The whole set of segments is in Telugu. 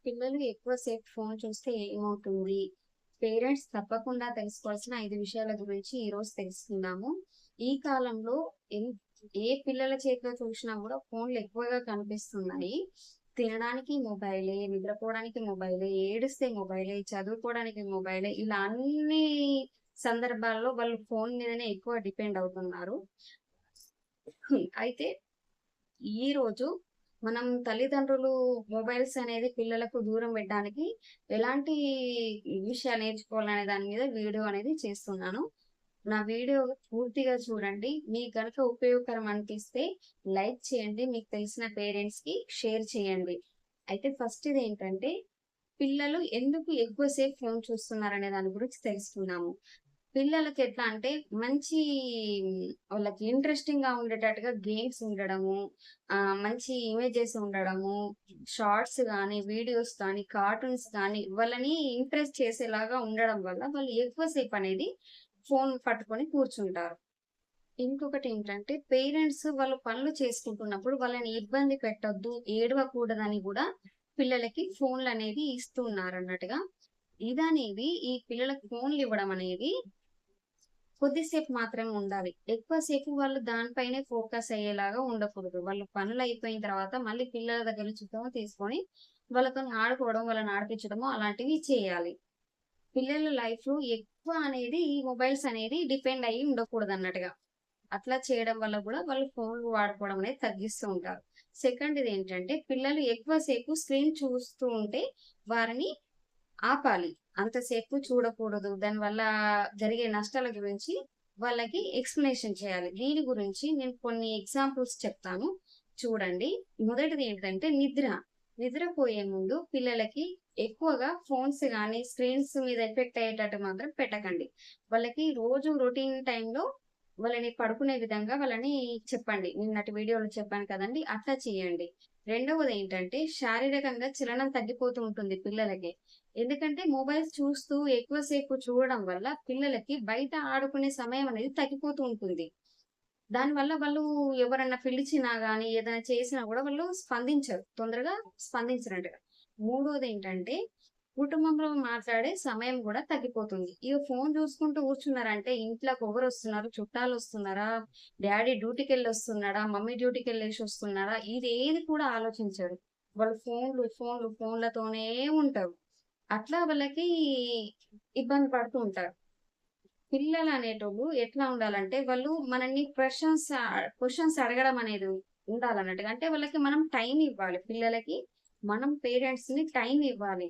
పిల్లలు ఎక్కువసేపు ఫోన్ చూస్తే ఏమవుతుంది? పేరెంట్స్ తప్పకుండా తెలుసుకోవాల్సిన 5 విషయాల గురించి ఈరోజు తెలుసుకుందాము. ఈ కాలంలో ఎన్ ఏ పిల్లల చేతిలో చూసినా గూడా ఫోన్‌లు ఎక్కువగా కనిపిస్తున్నాయి. తినడానికి మొబైలే, నిద్రపోవడానికి మొబైలే, ఏడిస్తే మొబైలే, చదువుకోవడానికి మొబైలే ఇలా అన్ని సందర్భాల్లో వాళ్ళు ఫోన్ మీదనే ఎక్కువ డిపెండ్ అవుతున్నారు. అయితే ఈరోజు మనం తల్లిదండ్రులు మొబైల్స్ అనేది పిల్లలకు దూరం పెట్టడానికి ఎలాంటి విషయాలు నేర్చుకోవాలనే దాని మీద వీడియో అనేది చేస్తున్నాను. నా వీడియో పూర్తిగా చూడండి. మీకు గనుక ఉపయోగకరం అనిపిస్తే లైక్ చేయండి. మీకు తెలిసిన పేరెంట్స్‌కి షేర్ చేయండి. అయితే ఫస్ట్ ఇదేంటంటే పిల్లలు ఎందుకు ఎక్కువ సేపు ఫోన్ చూస్తున్నారనే దాని గురించి తెలుసుకుందాము. పిల్లలకి ఎట్లా అంటే మంచి వాళ్ళకి ఇంట్రెస్టింగ్‌గా ఉండేటట్టుగా గేమ్స్ ఉండడము, మంచి ఇమేజెస్ ఉండడము, షార్ట్స్ గానీ, వీడియోస్ కానీ, కార్టూన్స్ కానీ వాళ్ళని ఇంప్రెస్ చేసేలాగా ఉండడం వల్ల వాళ్ళు ఎక్కువ సేపనేది ఫోన్ పట్టుకొని కూర్చుంటారు. ఇంకొకటేంటంటే పేరెంట్స్ వాళ్ళ పనులు చేసుకుంటున్నప్పుడు వాళ్ళని ఇబ్బంది పెట్టొద్దు, ఏడవకూడదని గూడా పిల్లలకి ఫోన్‌లనేది ఇస్తున్నారన్నట్టుగా. ఇదనేది ఈ పిల్లలకి ఫోన్‌లివ్వడం అనేది కొద్దిసేపు మాత్రమే ఉండాలి. ఎక్కువ సేపు వాళ్ళు దానిపైనే ఫోకస్ అయ్యేలాగా ఉండకూడదు. వాళ్ళు పనులయిపోయిన తర్వాత మళ్ళీ పిల్లల దగ్గర నుంచి ఫోన్ తీసుకొని వాళ్ళతోని ఆడుకోవడం, వాళ్ళని ఆడిపించడము అలాంటివి చేయాలి. పిల్లల లైఫ్‌లో ఎక్కువ అనేది ఈ మొబైల్స్ అనేది డిపెండ్ అయ్యి ఉండకూడదన్నట్టుగా. అట్లా చేయడం వల్ల గూడా వాళ్ళు ఫోన్‌లు వాడుకోవడం అనేది తగ్గిస్తూ ఉంటారు. సెకండ్‌దేంటంటే పిల్లలు ఎక్కువ సేపు స్క్రీన్ చూస్తూ ఉంటే వారిని ఆపాలి. అంతసేపు చూడకూడదు. దానివల్ల జరిగే నష్టాల గురించి వాళ్ళకి ఎక్స్‌ప్లనేషన్ చేయాలి. దీని గురించి నేను కొన్ని ఎగ్జాంపుల్స్ చెప్తాను. చూడండి. మొదటిది ఏంటంటే నిద్ర. నిద్రపోయే ముందు పిల్లలకి ఎక్కువగా ఫోన్స్ గానీ, స్క్రీన్స్ మీద ఎఫెక్ట్ అయ్యేటట్టు మాత్రం పెట్టకండి. వాళ్ళకి రోజు రొటీన్ టైమ్‌లో వాళ్ళని పడుకునే విధంగా వాళ్ళని చెప్పండి. నిన్నటి వీడియోలో చెప్పాను కదండీ! అట్లా చేయండి. రెండవదేంటంటే శారీరకంగా చలనం తగ్గిపోతూ ఉంటుంది పిల్లలకి. ఎందుకంటే మొబైల్స్ చూస్తూ ఎక్కువ సేపు చూడడం వల్ల పిల్లలకి బయట ఆడుకునే సమయం అనేది తగ్గిపోతూ ఉంటుంది. దానివల్ల వాళ్ళు ఎవరన్నా పిలిచినా గానీ, ఏదైనా చేసినా గూడా వాళ్ళు స్పందించరు. తొందరగా స్పందించరంటగా. మూడోదేంటంటే, కుటుంబంలో మాట్లాడే సమయం గూడా తగ్గిపోతుంది. ఇగ ఫోను జూసుకుంటూ కూర్చున్నారంటే ఇంట్లోకెవరొస్తున్నారు, చుట్టాలొస్తున్నారా, డ్యాడీ డ్యూటీకెళ్ళొస్తున్నాడా, మమ్మీ డ్యూటీకెళ్ళేసొస్తున్నారా, ఇదేది కూడా ఆలోచించరు. వాళ్ళు ఫోన్లతోనే ఉంటారు. అట్లా వాళ్ళకి ఇబ్బంది పడుతూ ఉంటారు. పిల్లలనేటోళ్ళు ఎట్లా ఉండాలంటే, వాళ్ళు మనల్ని క్వెషన్స్ అడగడం అనేది ఉండాలన్నట్టుగా. అంటే వాళ్ళకి మనం టైమ్ ఇవ్వాలి. పిల్లలకి మనం పేరెంట్స్‌ని టైమ్ ఇవ్వాలి.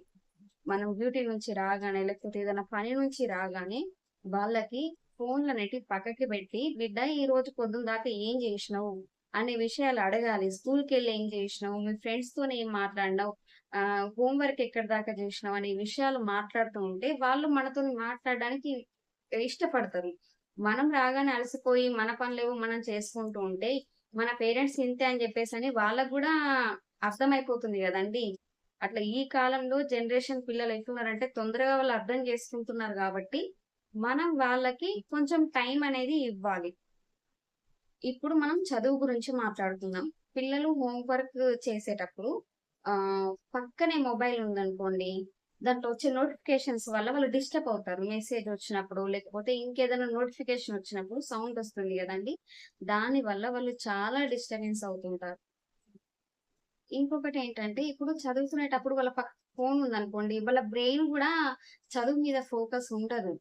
మనం డ్యూటీ నుంచి రాగానే, లేకపోతే ఏదైనా పని నుంచి రాగానే, వాళ్ళకి ఫోన్‌లనేటివి పక్కకి పెట్టి, "బిడ్డ ఈరోజు పొద్దున దాకా ఏం జేసినావు?" అనే విషయాలు అడగాలి. "స్కూలుకెళ్ళి ఏం జేసినావు? మీ ఫ్రెండ్స్‌తోని ఏం మాట్లాడినావు? హోమ్ వర్క్ ఎక్కడి దాకా జేసినావు?" అనే విషయాలు మాట్లాడుతూ ఉంటే, వాళ్ళు మనతోని మాట్లాడడానికి ఇష్టపడతారు. మనం రాగానే అలసిపోయి, మన పనులేవో మనం చేసుకుంటూ ఉంటే, మన పేరెంట్స్ ఇంతే అని జెప్పేసని వాళ్ళకి గూడా అర్థమైపోతుంది గదండీ! అట్లా ఈ కాలంలో జనరేషన్ పిల్లలు ఎట్లున్నారంటే తొందరగా వాళ్ళు అర్థం చేసుకుంటున్నారు గాబట్టి, మనం వాళ్ళకి కొంచెం టైం అనేది ఇవ్వాలి. ఇప్పుడు మనం చదువు గురించి మాట్లాడుకుందాం. పిల్లలు హోమ్ వర్క్ చేసేటప్పుడు పక్కనే మొబైల్ ఉందనుకోండి, దాంట్లో వచ్చే నోటిఫికేషన్స్ వల్ల వాళ్ళు డిస్టర్బ్ అవుతారు. మెసేజ్ వచ్చినప్పుడు, లేకపోతే ఇంకేదైనా నోటిఫికేషన్ వచ్చినప్పుడు సౌండ్ వస్తుంది గదండీ! దానివల్ల వాళ్ళు చాలా డిస్టర్బెన్స్ అవుతుంటారు. ఇంకొకటేంటంటే, ఇప్పుడు చదువుకునేటప్పుడు వాళ్ళ ఫోన్ ఉందనుకోండి, వాళ్ళ బ్రెయిన్ గూడా చదువు మీద ఫోకస్ ఉండదు.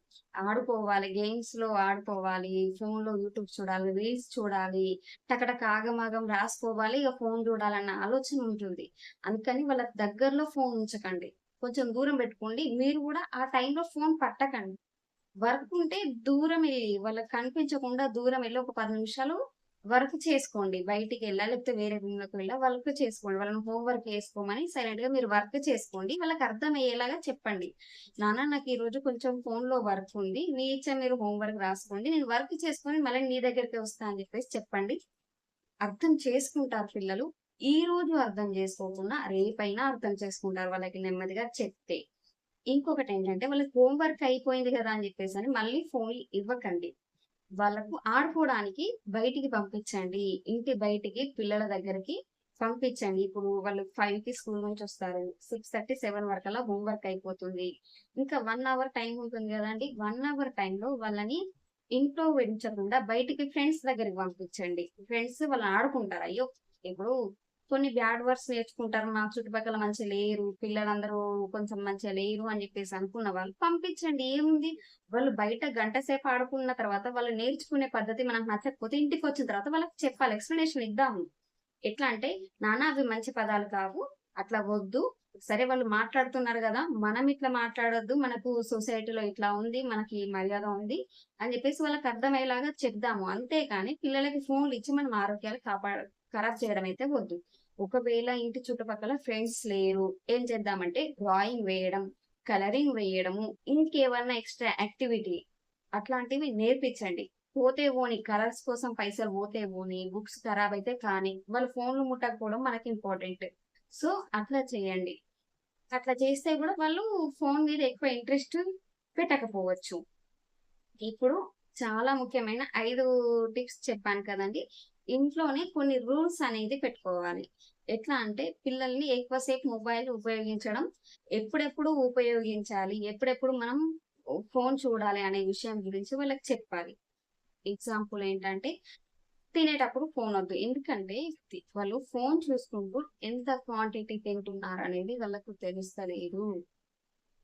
ఆడుకోవాలి, గేమ్స్‌లో ఆడుకోవాలి, ఫోన్‌లో యూట్యూబ్ చూడాలి, రీల్స్ చూడాలి, టకటక ఆగమాగం రాసుకోవాలి, ఇగ ఫోన్ జూడాలన్న ఆలోచన ఉంటుంది. అందుకని వాళ్ళ దగ్గరలో ఫోన్ ఉంచకండి. కొంచెం దూరం బెట్టుకోండి. మీరు గూడా ఆ టైంలో ఫోన్ పట్టకండి. వర్క్ ఉంటే దూరమెళ్లి వాళ్ళకి కనిపించకుండా దూరమెళ్లి ఒక 10 నిమిషాలు వర్క్ చేసుకోండి. బయటికెళ్ళా లేకపోతే వేరే రూమ్‌లోకి వెళ్ళా వర్క్ చేసుకోండి. వాళ్ళని హోమ్ వర్క్ చేసుకోమని సైలెంట్‌గా మీరు వర్క్ చేసుకోండి. వాళ్ళకి అర్థమయ్యేలాగా చెప్పండి. నాన్న నాకు ఈరోజు కొంచెం ఫోన్‌లో వర్క్ ఉంది. మీ ఇచ్చ మీరు హోమ్ వర్క్ రాసుకోండి. నేను వర్క్ చేసుకొని మళ్ళీ నీ దగ్గరికే వస్తా అని చెప్పేసి చెప్పండి. అర్థం చేసుకుంటారు పిల్లలు. ఈరోజు అర్థం చేసుకోకున్నా రేపైనా అర్థం చేసుకుంటారు వాళ్ళకి నెమ్మదిగా చెప్తే. ఇంకొకటేంటంటే వాళ్ళకి హోమ్ వర్క్ అయిపోయింది గదా! అని జెప్పేసని మళ్ళీ ఫోన్‌లు ఇవ్వకండి. వాళ్ళకు ఆడుకోవడానికి బయటికి పంపించండి. ఇంటి బయటికి పిల్లల దగ్గరికి పంపించండి. ఇప్పుడు వాళ్ళు 5కి స్కూల్ నుంచి వస్తారు. 6:30, 7 వరకల్లా హోంవర్క్ అయిపోతుంది. ఇంకా 1 అవర్ టైం ఉంటుంది గదండీ! 1 అవర్ టైంలో వాళ్ళని ఇంట్లో ఉంచకుండా బయటికి ఫ్రెండ్స్ దగ్గరికి పంపించండి. ఫ్రెండ్స్ వాళ్ళు ఆడుకుంటారు. అయ్యో! ఇప్పుడు కొన్ని బ్యాడ్ వర్డ్స్ నేర్చుకుంటారు. మా చుట్టుపక్కల మంచిగా లేరు. పిల్లలందరూ కొంచెం మంచిగా లేరు అని జెప్పేసి అనుకున్న వాళ్ళు పంపించండి. ఏముంది? వాళ్ళు బయట గంట సేపు ఆడుకున్న తర్వాత వాళ్ళు నేర్చుకునే పద్ధతి మనకు నచ్చకపోతే ఇంటికొచ్చిన తర్వాత వాళ్ళకి చెప్పాలి. ఎక్స్‌ప్లనేషన్ ఇద్దాము. ఎట్లా అంటే, "నాన్న అవి మంచి పదాలు కావు. అట్లా వద్దు. సరే వాళ్ళు మాట్లాడుతున్నారు గదా! మనం ఇట్లా మాట్లాడొద్దు. మనకు సొసైటీలో ఇట్లా ఉంది. మనకి ఈ మర్యాద ఉంది" అని జెప్పేసి వాళ్ళకి అర్థమయ్యేలాగా చెప్దాము. అంతేకాని పిల్లలకి ఫోన్‌లు ఇచ్చి మనం ఆరోగ్యాలు ఖరాబ్ చేయడం అయితే వద్దు. ఒకవేళ ఇంటి చుట్టుపక్కల ఫ్రెండ్స్ లేరు. ఏం చేద్దామంటే డ్రాయింగ్ వేయడం, కలరింగ్ వేయడము, ఇంకేమన్నా ఎక్స్‌ట్రా యాక్టివిటీ అట్లాంటివి నేర్పించండి. పోతే పోనీ కలర్స్ కోసం పైసలు పోతే పోనీ, బుక్స్ ఖరాబయితే కానీ, వాళ్ళు ఫోన్‌లు ముట్టకపోవడం మనకి ఇంపార్టెంట్. సో, అట్లా చేయండి. అట్లా చేస్తే గూడా వాళ్ళు ఫోను మీద ఎక్కువ ఇంట్రెస్ట్ పెట్టకపోవచ్చు. ఇప్పుడు చాలా ముఖ్యమైన 5 టిప్స్ చెప్పాను కదండీ! ఇంట్లోనే కొన్ని రూల్స్ అనేది పెట్టుకోవాలి. ఎట్లా అంటే పిల్లల్ని ఎక్కువ సేపు మొబైల్ ఉపయోగించడం, ఎప్పుడెప్పుడు ఉపయోగించాలి, ఎప్పుడెప్పుడు మనం ఫోను చూడాలి అనే విషయం గురించి వాళ్ళకి చెప్పాలి. ఎగ్జాంపుల్ ఏంటంటే, తినేటప్పుడు ఫోనొద్దు. ఎందుకంటే, వాళ్ళు ఫోను చూసుకుంటూ ఎంత క్వాంటిటీ తింటున్నారనేది వాళ్ళకు తెలుస్తలేదు.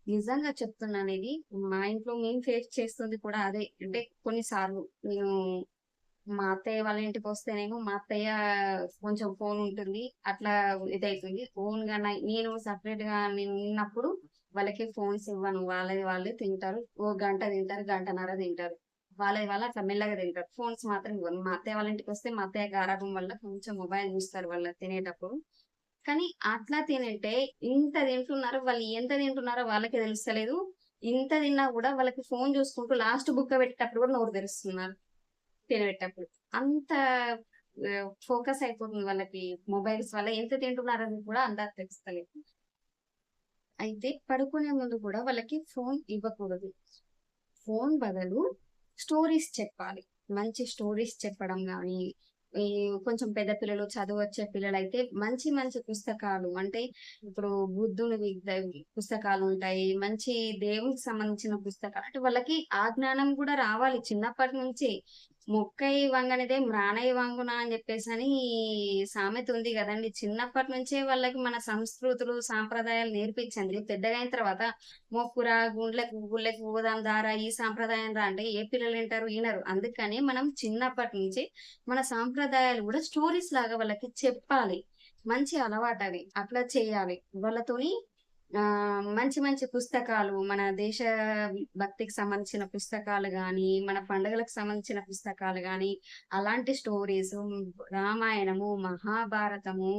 నిజంగా చెప్తున్నానిది. మా ఇంట్లో మేము ఫేస్ చేస్తుంది కూడా అదే. అంటే కొన్ని సార్లు నేను మా అత్తయ్య వాళ్ళ ఇంటికొస్తేనేమో మా అత్తయ్య కొంచెం ఫోనుంటుంది. అట్లా ఇదైతుంది. ఓన్‌గా నేను సెపరేట్‌గా నేను ఉన్నప్పుడు వాళ్ళకి ఫోన్స్ ఇవ్వను. వాళ్ళది వాళ్ళే తింటారు. ఓ గంట తింటారు, గంటన్నర తింటారు. వాళ్ళది వాళ్ళు అట్లా మెల్లగా తింటారు. ఫోన్స్ మాత్రం ఇవ్వను. మా అత్తయ్య వాళ్ళ ఇంటికొస్తే మా అత్తయ్య గారాబం వల్ల కొంచెం మొబైల్ చూస్తారు వాళ్ళు తినేటప్పుడు. కానీ అట్లా తినంటే ఇంత తింటున్నారు. వాళ్ళు ఎంత తింటున్నారో వాళ్ళకే తెలుస్తలేదు. ఇంత తిన్నా గూడా వాళ్ళకి ఫోను చూసుకుంటూ లాస్ట్ బుక్క పెట్టేటప్పుడు గూడా నోరు తెరుస్తున్నారు తినేటప్పుడు. అంత ఫోకస్ అయిపోతుంది వాళ్ళకి మొబైల్స్ వల్ల. ఎంత తింటున్నారని కూడా అందాక తెలుస్తలేదు. అయితే పడుకునే ముందు కూడా వాళ్ళకి ఫోను ఇవ్వకూడదు. ఫోను బదులు స్టోరీస్ చెప్పాలి. మంచి స్టోరీస్ చెప్పడం గానీ, ఈ కొంచెం పెద్ద పిల్లలు చదువొచ్చే పిల్లలైతే మంచి మంచి పుస్తకాలు అంటే ఇప్పుడు బుద్ధునివి పుస్తకాలుంటాయి. మంచి దేవునికి సంబంధించిన పుస్తకాలు అంటే వాళ్ళకి ఆ జ్ఞానం గూడా రావాలి చిన్నప్పటి నుంచే. "మొక్కై వంగనిదే మ్రానై వంగున" అని జెప్పేసని సామెత ఉంది గదండీ! చిన్నప్పటి నుంచే వాళ్ళకి మన సంస్కృతులు, సాంప్రదాయాలు నేర్పించండి. పెద్దగయిన తర్వాత మొక్కురా, గుళ్ళకి పోదాం దారా, ఈ సాంప్రదాయం రా అంటే ఏ పిల్లలు వింటారు? ఇనరు. అందుకని మనం చిన్నప్పటి నుంచి మన సాంప్రదాయాలు గూడా స్టోరీస్ లాగా వాళ్ళకి చెప్పాలి. మంచి అలవాటది. అట్లా చేయాలి. వాళ్ళతోని మంచి మంచి పుస్తకాలు, మన దేశ భక్తికి సంబంధించిన పుస్తకాలు గానీ, మన పండుగలకు సంబంధించిన పుస్తకాలు గానీ, అలాంటి స్టోరీసు, రామాయణము, మహాభారతము,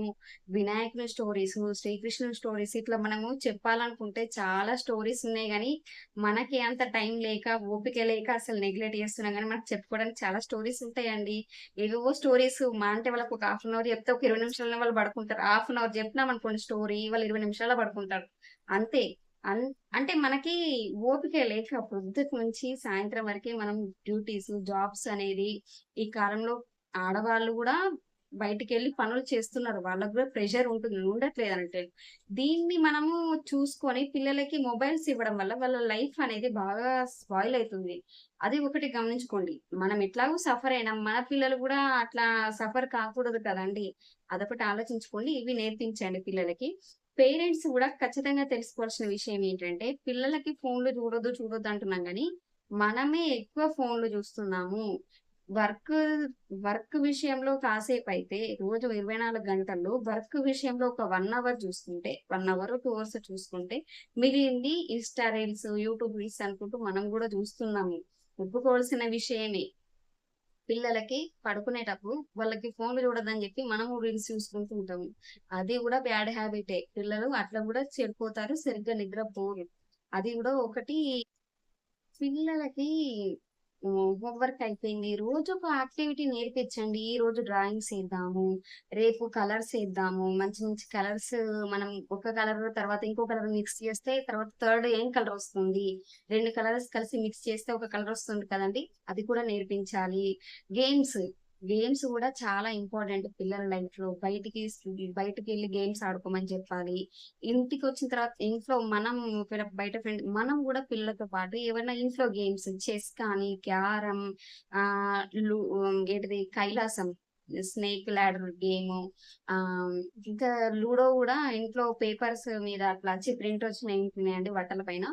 వినాయకుని స్టోరీసు, శ్రీకృష్ణుని స్టోరీస్ ఇట్లా మనము చెప్పాలనుకుంటే చాలా స్టోరీస్ ఉన్నాయి గానీ, మనకి అంత టైం లేక, ఓపిక లేక అసలు నెగ్లెక్ట్ చేస్తున్నాం గానీ, మనకు చెప్పుకోవడానికి చాలా స్టోరీస్ ఉంటాయండి. ఏవేవో స్టోరీస్ మహా అంటే వాళ్ళకి ఒక హాఫ్ అన్ అవర్ చెప్తే ఒక 20 నిమిషాల్లో వాళ్ళు పడుకుంటారు. హాఫ్ అన్ అవర్ చెప్పినామనుకోండి స్టోరీ, వాళ్ళు 20 నిమిషాల్లో పడుకుంటారు. అంతే. అన్ అంటే మనకి ఓపిక లేక పొద్దుటి నుంచి సాయంత్రం వరకే మనం డ్యూటీస్, జాబ్స్ అనేది ఈ కాలంలో ఆడవాళ్ళు గూడా బయటికెళ్ళి పనులు చేస్తున్నారు. వాళ్ళకి గూడా ప్రెషర్ ఉంటుంది. ఉండట్లేదనట్లేదు. దీన్ని మనము చూసుకొని పిల్లలకి మొబైల్స్ ఇవ్వడం వల్ల వాళ్ళ లైఫ్ అనేది బాగా స్పాయిల్ అయితుంది. అది ఒకటి గమనించుకోండి. మనం ఎట్లాగో సఫర్ అయినాం. మన పిల్లలు గూడా అట్లా సఫర్ కాకూడదు కదండీ! అదొకటి ఆలోచించుకోండి. ఇవి నేర్పించండి పిల్లలకి. పేరెంట్స్ గూడా ఖచ్చితంగా తెలుసుకోవాల్సిన విషయం ఏంటంటే, పిల్లలకి ఫోన్‌లు చూడొద్దు అంటున్నాం గానీ, మనమే ఎక్కువ ఫోన్‌లు చూస్తున్నాము. వర్క్, వర్క్ విషయంలో కాసేపైతే రోజు 24 గంటల్లో వర్క్ విషయంలో ఒక 1 అవర్ చూసుకుంటే, 1 అవర్, 2 అవర్స్ చూసుకుంటే, మిగిలింది ఇన్‌స్టా రీల్స్, యూట్యూబ్ రీల్స్ అనుకుంటూ మనం గూడా చూస్తున్నాము. ఒప్పుకోవాల్సిన విషయమే. పిల్లలకి పడుకునేటప్పుడు వాళ్ళకి ఫోన్‌లు చూడొద్దని జెప్పి మనము రీల్స్ చూసుకుంటూ ఉంటాము. అది గూడా బ్యాడ్ హాబిటే. పిల్లలు అట్లా గూడా చెడిపోతారు. సరిగ్గా నిద్రపోరు. అది గూడా ఒకటి పిల్లలకి హోంవర్క్ అయిపోయింది. రోజు ఒక యాక్టివిటీ నేర్పించండి. ఈరోజు డ్రాయింగ్స్ ఏద్దాము. రేపు కలర్స్ ఏద్దాము. మంచి మంచి కలర్స్ మనం ఒక కలర్ తర్వాత ఇంకో కలర్ మిక్స్ చేస్తే తర్వాత థర్డ్ ఏం కలర్ వస్తుంది? 2 కలర్స్ కలిసి మిక్స్ చేస్తే ఒక కలర్ వస్తుంది కదండీ! అది కూడా నేర్పించాలి. గేమ్స్ గేమ్స్ కూడా చాలా ఇంపార్టెంట్ పిల్లల లైఫ్ లో. బయటికి వెళ్ళి గేమ్స్ ఆడుకోమని చెప్పాలి. ఇంటికి వచ్చిన తర్వాత ఇంట్లో మనం బయట ఫ్రెండ్ మనం కూడా పిల్లలతో పాటు ఏమైనా ఇంట్లో గేమ్స్ చెస్ కానీ, క్యారమ్, ఆ ఏంటిది కైలాసం, స్నేక్ ల్యాడర్ గేమ్, ఆ ఇంకా లూడో కూడా ఇంట్లో పేపర్స్ మీద అట్లా వచ్చి ప్రింట్ వచ్చినాయండి బట్టల పైన.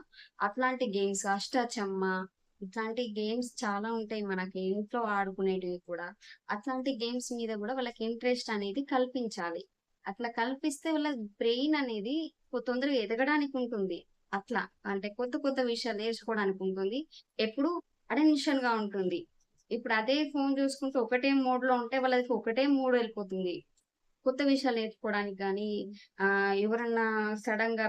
అట్లాంటి గేమ్స్, అష్టాచమ్మ, ఇట్లాంటి గేమ్స్ చాలా ఉంటాయి మనకి ఇంట్లో ఆడుకునేటివి కూడా. అట్లాంటి గేమ్స్ మీద కూడా వాళ్ళకి ఇంట్రెస్ట్ అనేది కల్పించాలి. అట్లా కల్పిస్తే వాళ్ళ బ్రెయిన్ అనేది తొందరగా ఎదగడానికి ఉంటుంది. అట్లా అంటే కొత్త కొత్త విషయాలు నేర్చుకోవడానికి ఉంటుంది. ఎప్పుడు అటెన్షన్ గా ఉంటుంది. ఇప్పుడు అదే ఫోన్ చూసుకుంటూ ఒకటే మోడ్ లో ఉంటే వాళ్ళకి ఒకటే మూడ్ వెళ్ళిపోతుంది. కొత్త విషయాలు నేర్చుకోవడానికి గానీ, ఎవరన్నా సడన్ గా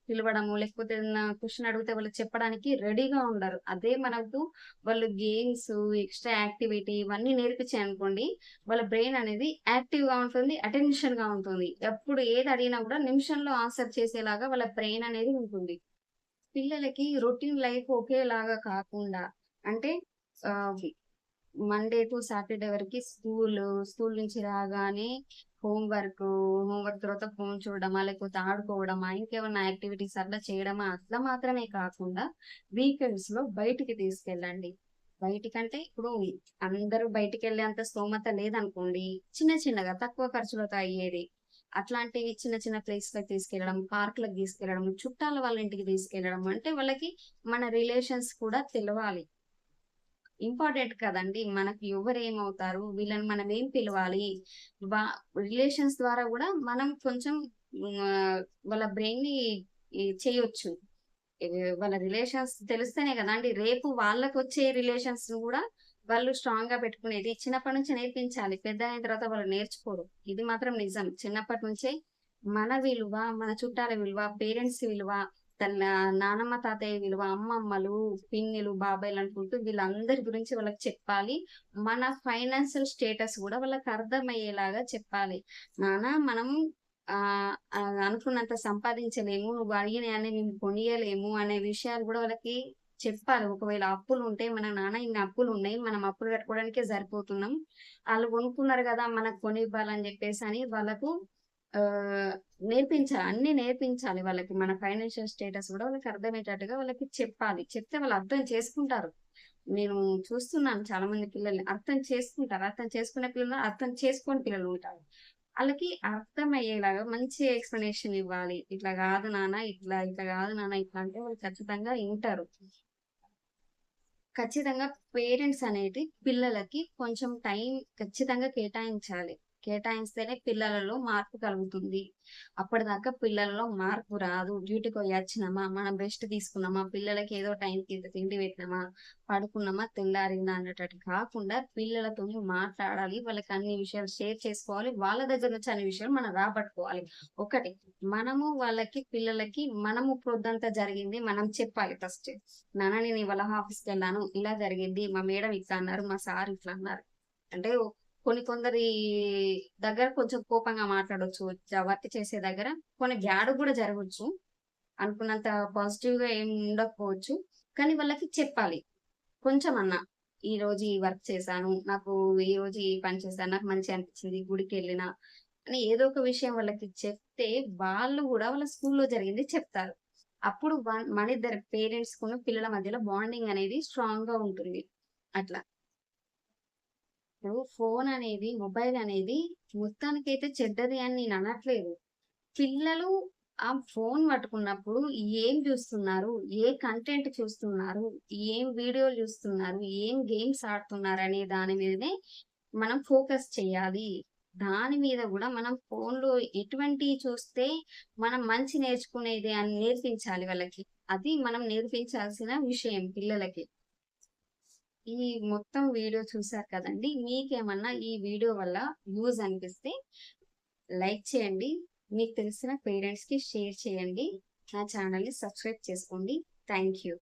పిలవడము, లేకపోతే ఏదన్నా క్వెషన్ అడిగితే వాళ్ళకి చెప్పడానికి రెడీగా ఉండరు. అదే మనకు వాళ్ళు గేమ్స్, ఎక్స్‌ట్రా యాక్టివిటీ ఇవన్నీ నేర్పించాయనుకోండి, వాళ్ళ బ్రెయిన్ అనేది యాక్టివ్ గా ఉంటుంది. అటెన్షన్ గా ఉంటుంది. ఎప్పుడు ఏది అడిగినా కూడా నిమిషంలో ఆన్సర్ చేసేలాగా వాళ్ళ బ్రెయిన్ అనేది ఉంటుంది. పిల్లలకి రొటీన్ లైఫ్ ఒకేలాగా కాకుండా అంటే ఆహ్ మండే టు సాటర్డే వరకి స్కూల్ నుంచి రాగానే హోంవర్క్, హోంవర్క్ తర్వాత ఫోన్ చూడడమా, లేకపోతే ఆడుకోవడమా, ఇంకేమన్నా యాక్టివిటీస్ అట్లా చేయడమా, అట్లా మాత్రమే కాకుండా వీకెండ్స్ లో బయటికి తీసుకెళ్ళండి. బయటికంటే ఇప్పుడు అందరూ బయటికెళ్ళేంత స్తోమత లేదనుకోండి. చిన్న చిన్నగా తక్కువ ఖర్చులతో అయ్యేది. అట్లాంటివి చిన్న చిన్న ప్లేస్‌లకి తీసుకెళ్ళడం, పార్క్‌లకి తీసుకెళ్ళడం, చుట్టాల వాళ్ళ ఇంటికి తీసుకెళ్ళడం. అంటే వాళ్ళకి మన రిలేషన్స్ కూడా తెలవాలి. ఇంపార్టెంట్ కదండీ! మనకి ఎవరేమవుతారు? వీళ్ళని మనం ఏం పిలవాలి? వా రిలేషన్స్ ద్వారా గూడా మనం కొంచెం వాళ్ళ బ్రెయిన్‌ని చేయొచ్చు. వాళ్ళ రిలేషన్స్ తెలిస్తేనే గదండీ! రేపు వాళ్ళకొచ్చే రిలేషన్స్‌ని గూడా వాళ్ళు స్ట్రాంగ్‌గా పెట్టుకునేది. చిన్నప్పటి నుంచే నేర్పించాలి. పెద్దయిన తర్వాత వాళ్ళు నేర్చుకోరు. ఇది మాత్రం నిజం. చిన్నప్పటి నుంచే మన విలువ, మన చుట్టాల విలువ, పేరెంట్స్ విలువ, తన నానమ్మ, తాతయ్య విలువ, అమ్మమ్మలు, పిన్నిలు, బాబాయిలు అనుకుంటూ వీళ్ళందరి గురించి వాళ్ళకి చెప్పాలి. మన ఫైనాన్షియల్ స్టేటస్ గూడా వాళ్ళకి అర్థమయ్యేలాగా చెప్పాలి. నాన్న మనం అనుకున్నంత సంపాదించలేము. నువ్వు అడిగినయన్నీ మేము కొనియలేము అనే విషయాలు గూడా వాళ్ళకి చెప్పాలి. ఒకవేళ అప్పులుంటే మన నాన్న ఇన్ని అప్పులున్నాయి. మనం అప్పులు కట్టుకోవడానికే సరిపోతున్నాం. ఆళ్ళు కొనుక్కున్నారు గదా! మనకు కొనివ్వాలని జెప్పేసని వాళ్ళకు ఆహ్, అన్నీ నేర్పించాలి వాళ్ళకి. మన ఫైనాన్షియల్ స్టేటస్ గూడా వాళ్ళకి అర్థమయ్యేటట్టుగా వాళ్ళకి చెప్పాలి. చెప్తే వాళ్ళు అర్థం చేసుకుంటారు. నేను చూస్తున్నాను చాలా మంది పిల్లల్ని. అర్థం చేసుకుంటారు. అర్థం చేసుకునే పిల్లలు, అర్థం చేసుకోని పిల్లలుంటారు. ఆళ్ళకి అర్థమయ్యేలాగా మంచి ఎక్స్‌ప్లనేషన్ ఇవ్వాలి. ఇట్లా గాదు నాన్న, ఇట్లా గాదు నాన్న, ఇట్లా అంటే వాళ్ళు ఖచ్చితంగా ఇంటారు. ఖచ్చితంగా పేరెంట్స్ అనేది పిల్లలకి కొంచెం టైం ఖచ్చితంగా కేటాయించాలి. కేటాయిస్తేనే పిల్లలలో మార్పు కలుగుతుంది. అప్పటిదాకా పిల్లలలో మార్పు రాదు. డ్యూటీకొయ్యొచ్చినామా, మనం రెస్ట్ తీసుకున్నామా, పిల్లలకి ఏదో టైంకి ఇంత తిండి పెట్టినామా, పడుకున్నామా, తెల్లారిందా అన్నట్టు కాకుండా పిల్లలతోని మాట్లాడాలి. వాళ్ళకి అన్ని విషయాలు షేర్ చేసుకోవాలి. వాళ్ళ దగ్గర నుంచి అన్ని విషయాలు మనం రాబట్టుకోవాలి. ఒకటి మనము వాళ్ళకి పిల్లలకి మనము పొద్దంతా జరిగింది మనం చెప్పాలి ఫస్ట్. నాన్న నేను ఇవాళ ఆఫీస్‌కెళ్ళాను. ఇలా జరిగింది. మా మేడం ఇట్లా అన్నారు. మా సార్ ఇట్లా అన్నారు. అంటే కొందరి దగ్గర కొంచెం కోపంగా మాట్లాడొచ్చు. వర్క్ చేసే దగ్గర కొన్ని బ్యాడ్ గూడా జరగొచ్చు. అనుకున్నంత పాజిటివ్‌గా ఏమి ఉండకపోవచ్చు. కానీ వాళ్ళకి చెప్పాలి. కొంచెమన్నా. ఈరోజు ఈ వర్క్ చేశాను. నాకు ఈరోజు ఈ పని చేశాను. నాకు మంచిగా అనిపించింది. గుడికెళ్ళినా అని ఏదో ఒక విషయం వాళ్ళకి చెప్తే వాళ్ళు గూడా వాళ్ళ స్కూల్‌లో జరిగింది చెప్తారు. అప్పుడు మనిద్దరి పేరెంట్స్‌కును పిల్లల మధ్యలో బాండింగ్ అనేది స్ట్రాంగ్‌గా ఉంటుంది. అట్లా. ఇప్పుడు ఫోన్ అనేది, మొబైల్ అనేది మొత్తానికైతే చెడ్డది అని నేను అనట్లేదు. పిల్లలు ఆ ఫోన్ పట్టుకున్నప్పుడు ఏం చూస్తున్నారు? ఏ కంటెంట్ చూస్తున్నారు? ఏం వీడియోలు చూస్తున్నారు? ఏం గేమ్స్ ఆడుతున్నారనే దాని మీదనే మనం ఫోకస్ చేయాలి. దాని మీద గూడా మనం ఫోన్‌లో ఎటువంటియి చూస్తే మనం మంచి నేర్చుకునేది అని నేర్పించాలి వాళ్ళకి. అది మనం నేర్పించాల్సిన విషయం పిల్లలకి. ఈ మొత్తం వీడియో చూసారు కదండీ! మీకేమన్నా ఈ వీడియో వల్ల యూజ్ అనిపిస్తే లైక్ చేయండి. మీకు తెలిసిన పేరెంట్స్‌కి షేర్ చేయండి. నా ఛానెల్‌ని సబ్స్క్రైబ్ చేసుకోండి. Thank you.